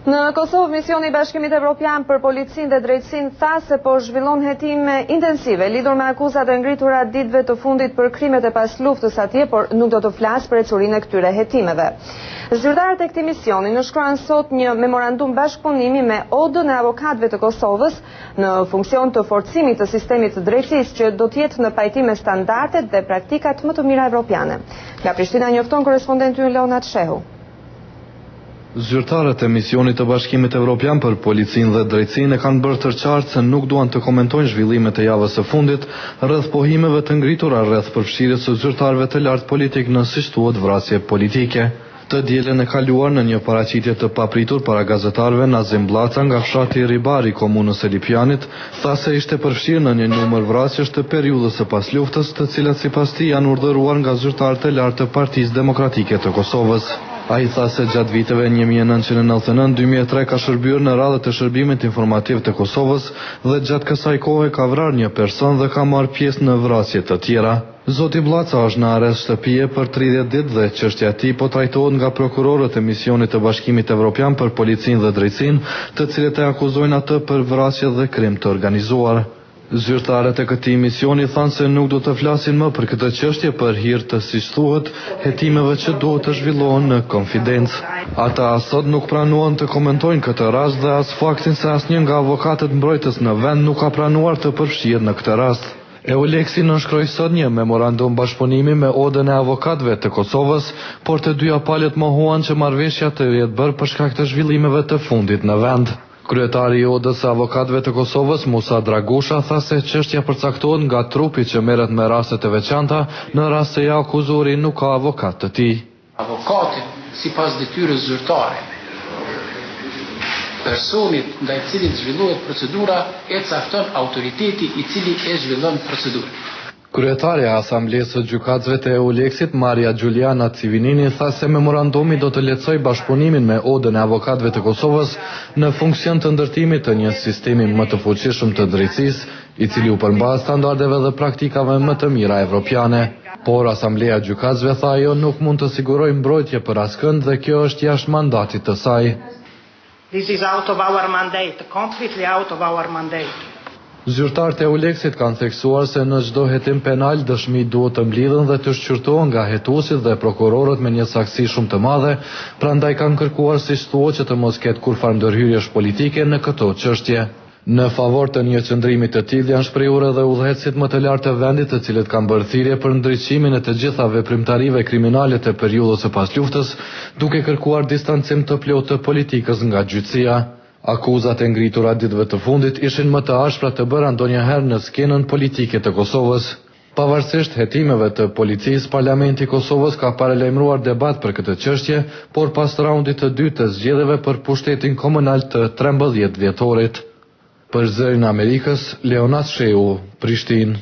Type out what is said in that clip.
Në Kosovë, misioni i Bashkimit Evropian për Policinë dhe Drejtësinë tha se po zhvillon hetime intensive lidhur me akuzat e ngritura ditëve të fundit për krimet e pas luftës atje, por nuk do të flas për ecurinë e këtyre hetimeve. Zyrtarët e këtij misioni nënshkruan sot një memorandum bashkëpunimi me Odën e Avokatëve të Kosovës në funksion të forcimit të sistemit të drejtësisë që do të jetë në pajtim me standardet dhe praktikat më të mira evropiane. Nga Prishtina njofton korrespondenti ynë Leonat Shehu. Zyrtarët e misionit të Bashkimit Evropian për Policinë dhe Drejtësinë kanë bërë të qartë se nuk duan të komentojnë zhvillimet e javës së fundit rreth pohimeve të ngritura rreth përfshirjes së zyrtarëve të lartë politik në siç thuhet vrasje politike. Të dielën e kaluar në një paraqitje të papritur para gazetarëve, Nazim Blaca nga fshati Ribari, komunës e Lipjanit, tha se ishte përfshirë në një numër vrasjesh të periudhës së pas luftës, të cilat sipas tij janë urdhëruar nga zyrtarët e lartë të Partisë Demokratike të Kosovës. Ai tha se gjatë viteve 1999-2003 ka shërbyer në radhët e shërbimit informativ të Kosovës dhe gjatë kësaj kohe ka vrarë një person dhe ka marrë pjesë në vrasje të tjera. Zoti Blaca është në arrest shtëpie për 30 ditë dhe çështja e tij po trajtohet nga prokurorët e misionit të Bashkimit Evropian për Policinë dhe Drejtësinë, të cilët e akuzojnë atë për vrasje dhe krim të organizuar. Zyrtarët e këtij misioni thanë se nuk do të flasin më për këtë çështje për hir të, siç thuhet, hetimeve që duhet të zhvillohen në konfidencë. Ata sot nuk pranuan të komentojnë këtë rast dhe as faktin se asnjë nga avokatët mbrojtës në vend nuk ka pranuar të përfshihet në këtë rast. EULEX-i nënshkroi sot një memorandum bashkëpunimi me Odën e Avokatëve të Kosovës, por të dyja palët mohuan që marrëveshja të jetë bërë për shkak të zhvillimeve të fundit në vend. Kryetari i Odës së Avokatëve të Kosovës, Musa Dragusha, tha se çështja përcaktohet nga trupi që merret me rastet e veçanta në rast se ja akuzori nuk ka avokat të tij. Avokati, sipas detyrës zyrtare, personit ndaj cilit zhvillohet procedura e cakton autoriteti i cili e zhvillon procedurën. Kryetaria e Asamblesë së Gjykatësve të EULEX-it, Maria Giuliana Civinini, tha se memorandumi do të lehtësojë bashkëpunimin me Odën e Avokatëve të Kosovës në funksion të ndërtimit të një sistemi më të fuqishëm të drejtësisë, i cili u përmban standardeve dhe praktikave më të mira evropiane. Por Asambleja e Gjykatësve tha ajo nuk mund të sigurojë mbrojtje për askënd dhe kjo është jashtë mandatit të saj. This is out of our mandate, completely out of our mandate. Zyrtarët e EULEX-it kanë theksuar se në çdo hetim penal dëshmi duhet të mblidhen dhe të shqyrtohen nga hetuesit dhe prokurorët me një saktësi shumë të madhe, prandaj kanë kërkuar siç thuhet që të mos ketë kurfar ndërhyrjesh politike në këto çështje. Në favor të një qëndrimi të tillë janë shprehur edhe udhëheqësit më të lartë të vendit, të cilët kanë bërë thirrje për ndriçimin e të gjitha veprimtarive kriminale të periudhës së pas luftës, duke kërkuar distancim të plotë të politikës nga gjyqësia. Akuzat e ngritura ditëve të fundit ishin më të ashpra të bëra ndonjëherë në skenën politike të Kosovës. Pavarësisht hetimeve të policisë, Parlamenti i Kosovës ka paralajmëruar debat për këtë çështje, por pas raundit të dytë të zgjedhjeve për pushtetin komunal të 13 dhjetorit. Për Zërin e Amerikës, Leonat Shehu, Prishtinë.